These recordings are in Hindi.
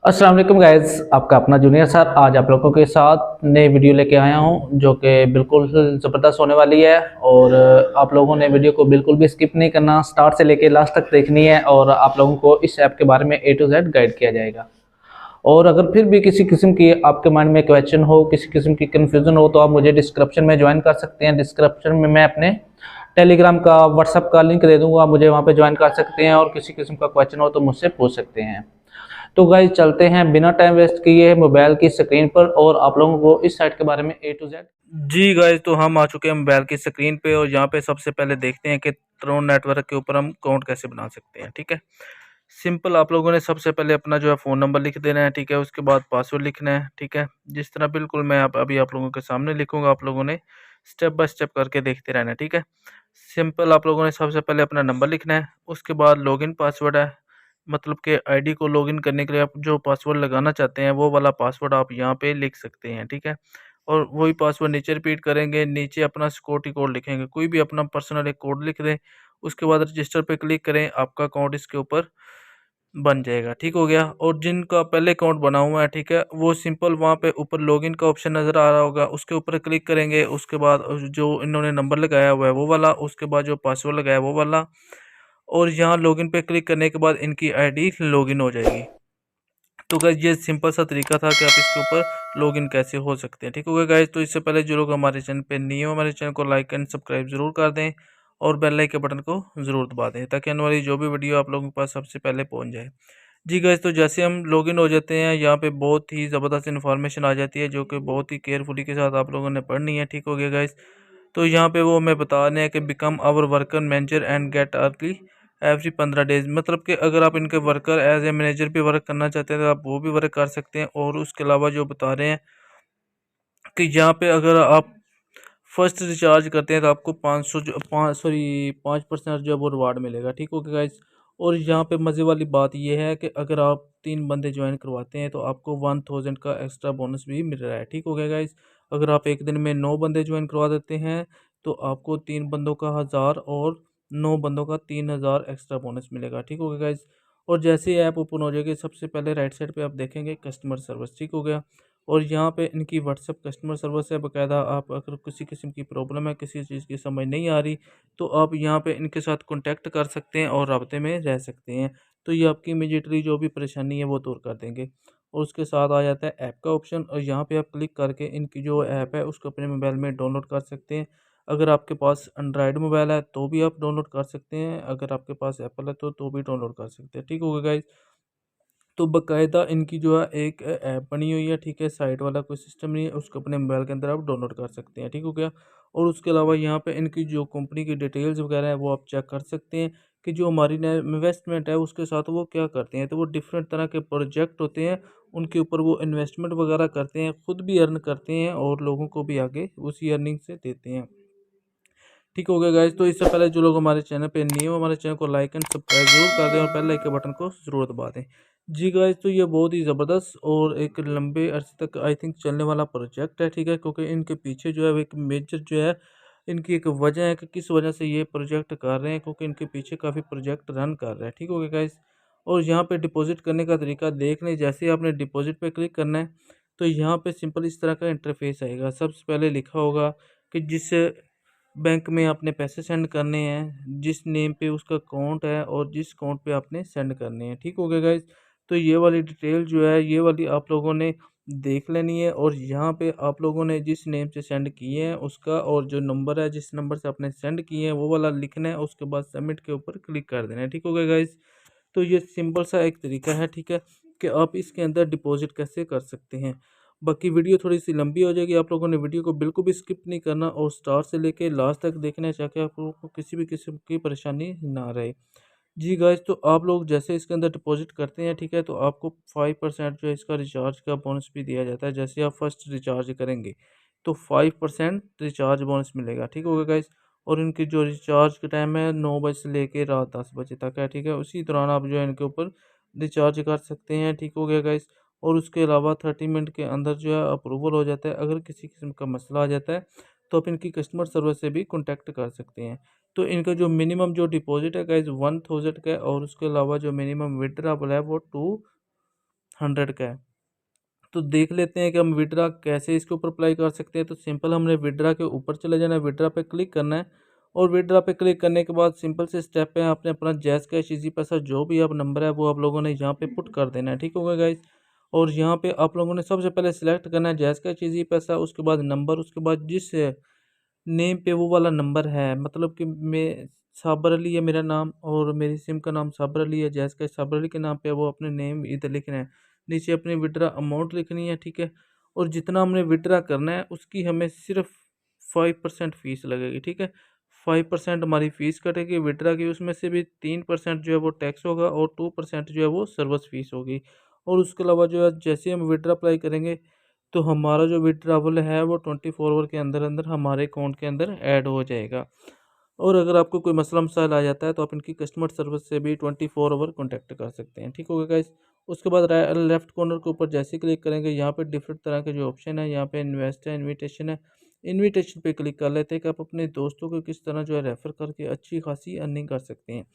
अस्सलाम वालेकुम गाइस, आपका अपना जूनियर सर आज आप लोगों के साथ नई वीडियो लेके आया हूं जो कि बिल्कुल ज़बरदस्त होने वाली है। और आप लोगों ने वीडियो को बिल्कुल भी स्किप नहीं करना, स्टार्ट से लेके लास्ट तक देखनी है और आप लोगों को इस ऐप के बारे में A to Z गाइड किया जाएगा। और अगर फिर भी किसी किस्म की आपके माइंड में क्वेश्चन हो, किसी किस्म की कन्फ्यूज़न हो, तो आप मुझे डिस्क्रिप्शन में ज्वाइन कर सकते हैं। डिस्क्रिप्शन में मैं अपने टेलीग्राम का, व्हाट्सएप का लिंक दे दूंगा, मुझे वहाँ पे ज्वाइन कर सकते हैं और किसी किस्म का क्वेश्चन हो तो मुझसे पूछ सकते हैं। तो गाइस चलते हैं बिना टाइम वेस्ट किए मोबाइल की स्क्रीन पर और आप लोगों को इस साइट के बारे में A to Z। जी गाइस, तो हम आ चुके हैं मोबाइल की स्क्रीन पे और यहाँ पे सबसे पहले देखते हैं कि ट्रोन नेटवर्क के ऊपर हम अकाउंट कैसे बना सकते हैं। ठीक है, सिंपल आप लोगों ने सबसे पहले अपना जो है फ़ोन नंबर लिख देना है। ठीक है, उसके बाद पासवर्ड लिखना है। ठीक है, जिस तरह बिल्कुल मैं अभी आप लोगों के सामने लिखूंगा, आप लोगों ने स्टेप बाय स्टेप करके देखते रहना है। ठीक है, सिंपल आप लोगों ने सबसे पहले अपना नंबर लिखना है, उसके बाद लॉगिन पासवर्ड है, मतलब कि आईडी को लॉगिन करने के लिए आप जो पासवर्ड लगाना चाहते हैं वो वाला पासवर्ड आप यहाँ पे लिख सकते हैं। ठीक है, और वही पासवर्ड नीचे रिपीट करेंगे, नीचे अपना सिक्योरिटी कोड लिखेंगे, कोई भी अपना पर्सनल एक कोड लिख दें। उसके बाद रजिस्टर पे क्लिक करें, आपका अकाउंट इसके ऊपर बन जाएगा। ठीक हो गया। और जिनका पहले अकाउंट बना हुआ है, ठीक है, वो सिंपल वहाँ पे ऊपर लॉगिन का ऑप्शन नज़र आ रहा होगा, उसके ऊपर क्लिक करेंगे। उसके बाद जो इन्होंने नंबर लगाया हुआ है वो वाला, उसके बाद जो पासवर्ड लगाया है वो वाला, और यहाँ लॉगिन पे क्लिक करने के बाद इनकी आईडी लॉगिन हो जाएगी। तो गाइस ये सिंपल सा तरीका था कि आप इसके ऊपर लॉगिन कैसे हो सकते हैं। ठीक हो गया गाइस, तो इससे पहले जो लोग हमारे चैनल पे नहीं हो, हमारे चैनल को लाइक एंड सब्सक्राइब जरूर कर दें और बेल आइकन के बटन को जरूर दबा दें ताकि आने वाली जो भी वीडियो आप लोगों के पास सबसे पहले पहुंच जाए। जी गाइस, तो जैसे हम लॉगिन हो जाते हैं, यहाँ पे बहुत ही ज़बरदस्त इन्फॉर्मेशन आ जाती है जो कि बहुत ही केयरफुली के साथ आप लोगों ने पढ़नी है। ठीक हो गया गाइस, तो यहाँ पे वो हमें बता रहे हैं कि become our worker manager and get early every 15 days, मतलब कि अगर आप इनके वर्कर एज ए मैनेजर भी वर्क करना चाहते हैं तो आप वो भी वर्क कर सकते हैं। और उसके अलावा जो बता रहे हैं कि यहाँ पे अगर आप फर्स्ट रिचार्ज करते हैं तो आपको 500 जो 5% जो है वो रिवार्ड मिलेगा। ठीक हो गया गाइस, और यहाँ पे मज़े वाली बात यह है कि अगर आप 3 बंदे ज्वाइन करवाते हैं तो आपको 1000 का एक्स्ट्रा बोनस भी मिल रहा है। ठीक हो गया गाइस, अगर आप एक दिन में 9 बंदे ज्वाइन करवा देते हैं तो आपको 3 बंदों का 1000 और 9 बंदों का 3000 एक्स्ट्रा बोनस मिलेगा। ठीक हो गया गाइस, और जैसे ही ऐप ओपन हो जाएगी सबसे पहले राइट साइड पे आप देखेंगे कस्टमर सर्विस। ठीक हो गया, और यहाँ पे इनकी व्हाट्सएप कस्टमर सर्विस है बाकायदा। आप अगर किसी किस्म की प्रॉब्लम है, किसी चीज़ की समझ नहीं आ रही, तो आप यहाँ पे इनके साथ कांटेक्ट कर सकते हैं और राब्ते में रह सकते हैं। तो ये आपकी इमीडिएटली जो भी परेशानी है वो दूर कर देंगे। और उसके साथ आ जाता है ऐप का ऑप्शन, और यहाँ पे आप क्लिक करके इनकी जो ऐप है उसको अपने मोबाइल में डाउनलोड कर सकते हैं। अगर आपके पास एंड्रॉयड मोबाइल है तो भी आप डाउनलोड कर सकते हैं, अगर आपके पास एप्पल है तो भी डाउनलोड कर सकते हैं। ठीक होगा गाइज, तो बाकायदा इनकी जो है एक ऐप बनी हुई है। ठीक है, साइट वाला कोई सिस्टम नहीं है, उसको अपने मोबाइल के अंदर आप डाउनलोड कर सकते हैं। ठीक हो गया, और उसके अलावा यहाँ पे इनकी जो कंपनी की डिटेल्स वगैरह है वो आप चेक कर सकते हैं कि जो हमारी इन्वेस्टमेंट है उसके साथ वो क्या करते हैं। तो वो डिफरेंट तरह के प्रोजेक्ट होते हैं, उनके ऊपर वो इन्वेस्टमेंट वगैरह करते हैं, खुद भी अर्न करते हैं और लोगों को भी आगे उसी अर्निंग से देते हैं। ठीक हो गया गाइज, तो इससे पहले जो लोग हमारे चैनल पे नहीं हो, हमारे चैनल को लाइक एंड सब्सक्राइब जरूर कर दें और बेल आइकन के बटन को जरूर दबा दें। जी गाइज, तो ये बहुत ही ज़बरदस्त और एक लंबे अरसे तक आई थिंक चलने वाला प्रोजेक्ट है। ठीक है, क्योंकि इनके पीछे जो है वो एक मेजर जो है, इनकी एक वजह है कि किस वजह से ये प्रोजेक्ट कर रहे हैं, क्योंकि इनके पीछे काफ़ी प्रोजेक्ट रन कर रहे हैं। ठीक हो गया गाइज, और यहाँ पे डिपॉजिट करने का तरीका देख लें। जैसे ही आपने डिपॉजिट पे क्लिक करना है तो यहाँ पे सिंपल इस तरह का इंटरफेस आएगा। सबसे पहले लिखा होगा कि जिस बैंक में आपने पैसे सेंड करने हैं, जिस नेम पे उसका अकाउंट है और जिस अकाउंट पे आपने सेंड करने हैं। ठीक हो गया गाइज, तो ये वाली डिटेल जो है ये वाली आप लोगों ने देख लेनी है, और यहाँ पे आप लोगों ने जिस नेम से सेंड किए हैं उसका और जो नंबर है जिस नंबर से आपने सेंड किए हैं वो वाला लिखना है। उसके बाद सबमिट के ऊपर क्लिक कर देना है। ठीक हो गया गाइज, तो ये सिंपल सा एक तरीका है। ठीक है, कि आप इसके अंदर डिपॉजिट कैसे कर सकते हैं। बाकी वीडियो थोड़ी सी लंबी हो जाएगी, आप लोगों ने वीडियो को बिल्कुल भी स्किप नहीं करना और स्टार्ट से लेके लास्ट तक देखना है ताकि आप लोगों को किसी भी किस्म की परेशानी ना रहे। जी गाइस, तो आप लोग जैसे इसके अंदर डिपॉजिट करते हैं, ठीक है, तो आपको 5% जो है इसका रिचार्ज का बोनस भी दिया जाता है। जैसे आप फर्स्ट रिचार्ज करेंगे तो 5% रिचार्ज बोनस मिलेगा। ठीक होगा गाइस, और इनकी जो रिचार्ज का टाइम है 9 बजे से लेके रात 10 बजे तक है। ठीक है, उसी दौरान आप जो है इनके ऊपर रिचार्ज कर सकते हैं। ठीक हो गया गाइस, और उसके अलावा 30 मिनट के अंदर जो है अप्रूवल हो जाता है। अगर किसी किस्म का मसला आ जाता है तो आप इनकी कस्टमर सर्विस से भी कॉन्टैक्ट कर सकते हैं। तो इनका जो मिनिमम जो डिपॉजिट है गाइज 1000 का है, और उसके अलावा जो मिनिमम विड्रॉल है वो 2 100 का है। तो देख लेते हैं कि हम विड्रा कैसे इसके ऊपर अप्लाई कर सकते हैं। तो सिंपल हमने विड्रा के ऊपर चले जाना है, विड्रा पे क्लिक करना है और विड्रा पे क्लिक करने के बाद सिंपल से स्टेप है, आपने अपना जैज़ कैश इजी पैसा जो भी आप नंबर है वो आप लोगों ने यहाँ पे पुट कर देना है। ठीक होगा गाइस। और यहाँ पे आप लोगों ने सबसे पहले सिलेक्ट करना है जैज़ कैश इजी पैसा, उसके बाद नंबर, उसके बाद जिस नेम पे वो वाला नंबर है, मतलब कि मैं साबर अली है मेरा नाम और मेरी सिम का नाम साबर अली है, जैज़ कैश साबर अली के नाम पे वो अपने नेम इधर लिखना है, नीचे अपनी विड्रा अमाउंट लिखनी है। ठीक है। और जितना हमने विड्रा करना है उसकी हमें सिर्फ 5% फीस लगेगी। ठीक है। 5% हमारी फीस कटेगी विड्रा की, उसमें से भी 3% जो है वो टैक्स होगा और 2% जो है वो सर्विस फीस होगी। और उसके अलावा जो है जैसे हम विड्रा अप्लाई करेंगे तो हमारा जो विड्रावल है वो 24 आवर के अंदर अंदर हमारे अकाउंट के अंदर ऐड हो जाएगा। और अगर आपको कोई मसला मसाइल आ जाता है तो आप इनकी कस्टमर सर्विस से भी 24 आवर कॉन्टैक्ट कर सकते हैं। ठीक होगा गाइस। उसके बाद लेफ्ट कॉर्नर के ऊपर जैसे क्लिक करेंगे यहाँ पे डिफरेंट तरह के जो ऑप्शन है, यहाँ पे इन्वेस्ट है, इन्विटेशन है, इन्विटेशन पे क्लिक कर लेते हैं कि आप अपने दोस्तों को किस तरह जो है रेफ़र करके अच्छी खासी अर्निंग कर सकते हैं।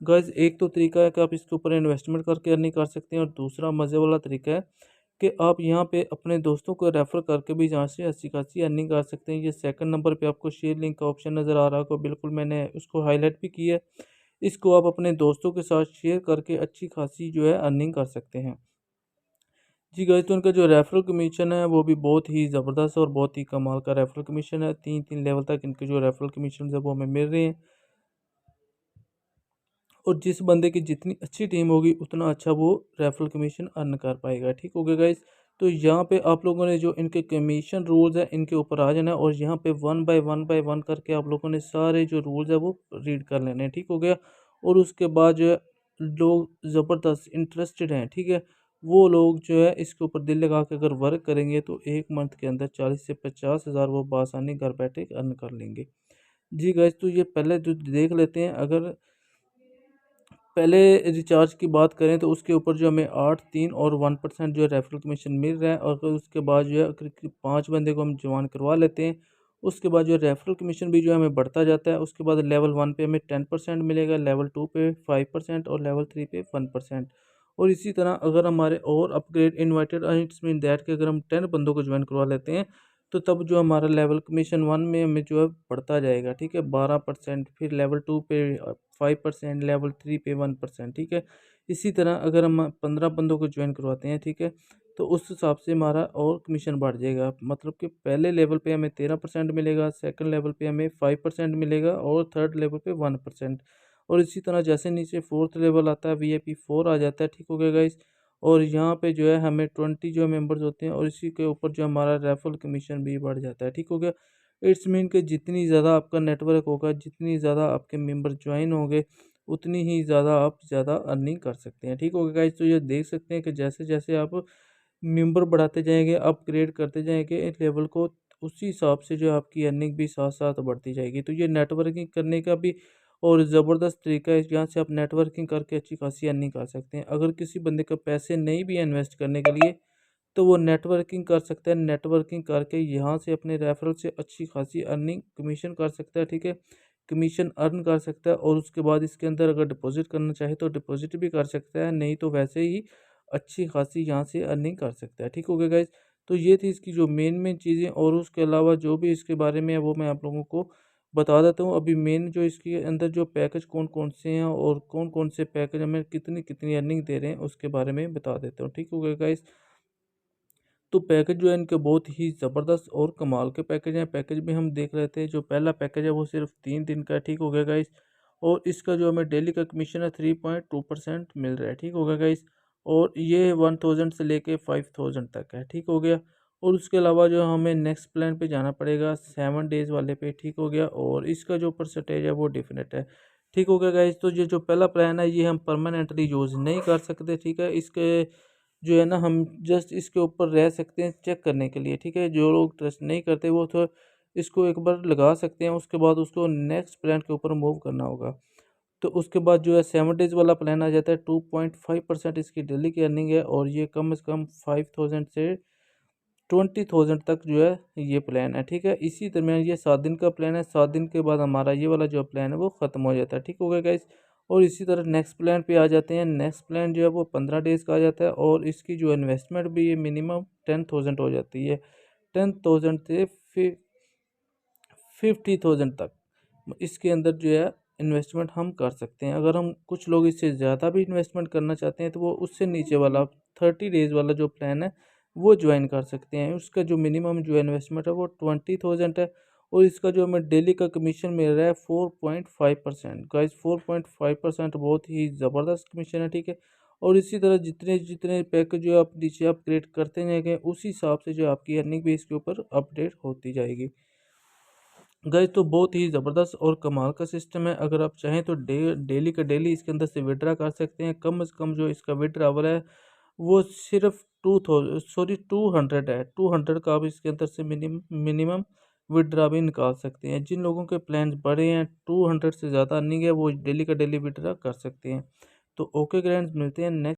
गाइस एक तो तरीका है कि आप इसके ऊपर इन्वेस्टमेंट करके अर्निंग कर सकते हैं और दूसरा मज़े वाला तरीका है कि आप यहाँ पे अपने दोस्तों को रेफ़र करके भी यहाँ से अच्छी खासी अर्निंग कर सकते हैं। ये सेकंड नंबर पे आपको शेयर लिंक का ऑप्शन नज़र आ रहा होगा, बिल्कुल मैंने उसको हाईलाइट भी किया है। इसको आप अपने दोस्तों के साथ शेयर करके अच्छी खासी जो है अर्निंग कर सकते हैं। जी गाइस, तो उनका जो रेफरल कमीशन है वो भी बहुत ही ज़बरदस्त और बहुत ही कमाल का रेफरल कमीशन है। 3-3 लेवल तक इनके जो रेफरल कमीशन है वो हमें मिल रहे हैं। और जिस बंदे की जितनी अच्छी टीम होगी उतना अच्छा वो रेफरल कमीशन अर्न कर पाएगा। ठीक हो गया गाइस। तो यहाँ पे आप लोगों ने जो इनके कमीशन रूल्स है इनके ऊपर आ जाना है और यहाँ पे वन बाय वन करके आप लोगों ने सारे जो रूल्स है वो रीड कर लेने हैं। ठीक हो गया। और उसके बाद जो है लोग ज़बरदस्त इंटरेस्टेड हैं, ठीक है, वो लोग जो है इसके ऊपर दिल लगा के अगर वर्क करेंगे तो 1 मंथ के अंदर 40 से 50 हज़ार वो बासानी घर बैठे अर्न कर लेंगे। जी गाइस, तो ये पहले जो देख लेते हैं, अगर पहले रिचार्ज की बात करें तो उसके ऊपर जो हमें 8, 3 और 1% जो है रेफरल कमीशन मिल रहा है। और फिर उसके बाद जो है अगर 5 बंदे को हम जॉइन करवा लेते हैं, उसके बाद जो है रेफरल कमीशन भी जो है हमें बढ़ता जाता है। उसके बाद लेवल 1 पे हमें 10% मिलेगा, लेवल 2 पे 5% और लेवल 3 पे 1%। और इसी तरह अगर हमारे और upgrade invited it's mean that कि अगर हम 10 बंदों को जॉइन करवा लेते हैं तो तब जो हमारा लेवल कमीशन 1 में हमें जो है बढ़ता जाएगा। ठीक है, 12%, फिर लेवल 2 पे 5%, लेवल 3 पे 1%। ठीक है। इसी तरह अगर हम 15 बंदों को ज्वाइन करवाते हैं, ठीक है, तो उस हिसाब से हमारा और कमीशन बढ़ जाएगा। मतलब कि पहले लेवल पे हमें 13% मिलेगा, सेकंड लेवल पे हमें 5% मिलेगा और थर्ड लेवल पे 1%। और इसी तरह जैसे नीचे फोर्थ लेवल आता है, VIP 4 आ जाता है। ठीक हो गया गाइस। और यहाँ पे जो है हमें 20 जो मेंबर्स होते हैं और इसी के ऊपर जो हमारा रेफरल कमीशन भी बढ़ जाता है। ठीक हो गया। इट्स मीन कि जितनी ज़्यादा आपका नेटवर्क होगा, जितनी ज़्यादा आपके मेंबर ज्वाइन होंगे, उतनी ही ज़्यादा आप ज़्यादा अर्निंग कर सकते हैं। ठीक हो गया गाइस। तो ये देख सकते हैं कि जैसे जैसे आप मेंबर बढ़ाते जाएंगे, अपग्रेड करते जाएंगे इस लेवल को, उसी हिसाब से जो आपकी अर्निंग भी साथ साथ बढ़ती जाएगी। तो ये नेटवर्किंग करने का भी और ज़बरदस्त तरीका है, जहाँ से आप नेटवर्किंग करके अच्छी खासी अर्निंग कर सकते हैं। अगर किसी बंदे का पैसे नहीं भी है इन्वेस्ट करने के लिए तो वो नेटवर्किंग कर सकता है, नेटवर्किंग करके यहाँ से अपने रेफरल से अच्छी खासी अर्निंग कमीशन कर सकता है। ठीक है, कमीशन अर्न कर सकता है और उसके बाद इसके अंदर अगर डिपॉजिट करना चाहे तो डिपॉजिट भी कर सकता है, नहीं तो वैसे ही अच्छी खासी यहाँ से अर्निंग कर सकता है। ठीक हो गया गाइज। तो ये थी इसकी जो मेन मेन चीज़ें, और उसके अलावा जो भी इसके बारे में है वो मैं आप लोगों को बता देता हूँ। अभी मेन जो इसके अंदर जो पैकेज कौन कौन से हैं और कौन कौन से पैकेज हमें कितनी कितनी अर्निंग दे रहे हैं उसके बारे में बता देता हूँ। ठीक हो गया गाइज। तो पैकेज जो है इनके बहुत ही ज़बरदस्त और कमाल के पैकेज हैं। पैकेज भी हम देख रहे थे, जो पहला पैकेज है वो सिर्फ 3 दिन का है। ठीक हो गया गाइस। और इसका जो हमें डेली का कमीशन है 3.2% मिल रहा है। ठीक हो गया गाइस। और ये 1000 से लेके 5000 तक है। ठीक हो गया। और उसके अलावा जो हमें नेक्स्ट प्लान पे जाना पड़ेगा 7 डेज़ वाले पे। ठीक हो गया। और इसका जो परसेंटेज है वो डिफरेंट है। ठीक हो गया गाइस। तो ये जो पहला प्लान है ये हम परमानेंटली यूज़ नहीं कर सकते। ठीक है, इसके जो है ना हम जस्ट इसके ऊपर रह सकते हैं चेक करने के लिए। ठीक है, जो लोग ट्रस्ट नहीं करते वो तो इसको एक बार लगा सकते हैं, उसके बाद उसको नेक्स्ट प्लान के ऊपर मूव करना होगा। तो उसके बाद जो है 7 डेज़ वाला प्लान आ जाता है। 2.5% इसकी डेली की अर्निंग है और ये कम से कम 5000 से 20,000 तक जो है ये प्लान है। ठीक है, इसी दरमियान ये 7 दिन का प्लान है। 7 दिन के बाद हमारा ये वाला जो प्लान है वो ख़त्म हो जाता है। ठीक हो गया गाइस। और इसी तरह नेक्स्ट प्लान पे आ जाते हैं। नेक्स्ट प्लान जो है वो 15 डेज़ का आ जाता है और इसकी जो इन्वेस्टमेंट भी ये मिनिमम 10,000 हो जाती है। 10,000 से 50,000 तक इसके अंदर जो है इन्वेस्टमेंट हम कर सकते हैं। अगर हम कुछ लोग इससे ज़्यादा भी इन्वेस्टमेंट करना चाहते हैं तो वो उससे नीचे वाला 30 डेज़ वाला जो प्लान है वो ज्वाइन कर सकते हैं। उसका जो मिनिमम जो इन्वेस्टमेंट है वो 20,000 है और इसका जो हमें डेली का कमीशन मिल रहा है 4.5%। गाइस 4.5% बहुत ही ज़बरदस्त कमीशन है, ठीक है। और इसी तरह जितने जितने पैकेज जो आप नीचे अपग्रेड करते जाएंगे उसी हिसाब से जो आपकी अर्निंग भी इसके ऊपर अपडेट होती जाएगी। गाइस तो बहुत ही ज़बरदस्त और कमाल का सिस्टम है। अगर आप चाहें तो डेली का डेली इसके अंदर से विड्रा कर सकते हैं। कम से कम जो इसका विड्रावल है वो सिर्फ 200 है। 200 का आप इसके अंदर से मिनिमम विड्रा भी निकाल सकते हैं। जिन लोगों के प्लान बड़े हैं 200 से ज़्यादा अर्निंग है वो डेली का डेली विड्रा कर सकते हैं। तो ओके फ्रेंड्स, मिलते हैं नेक्स्ट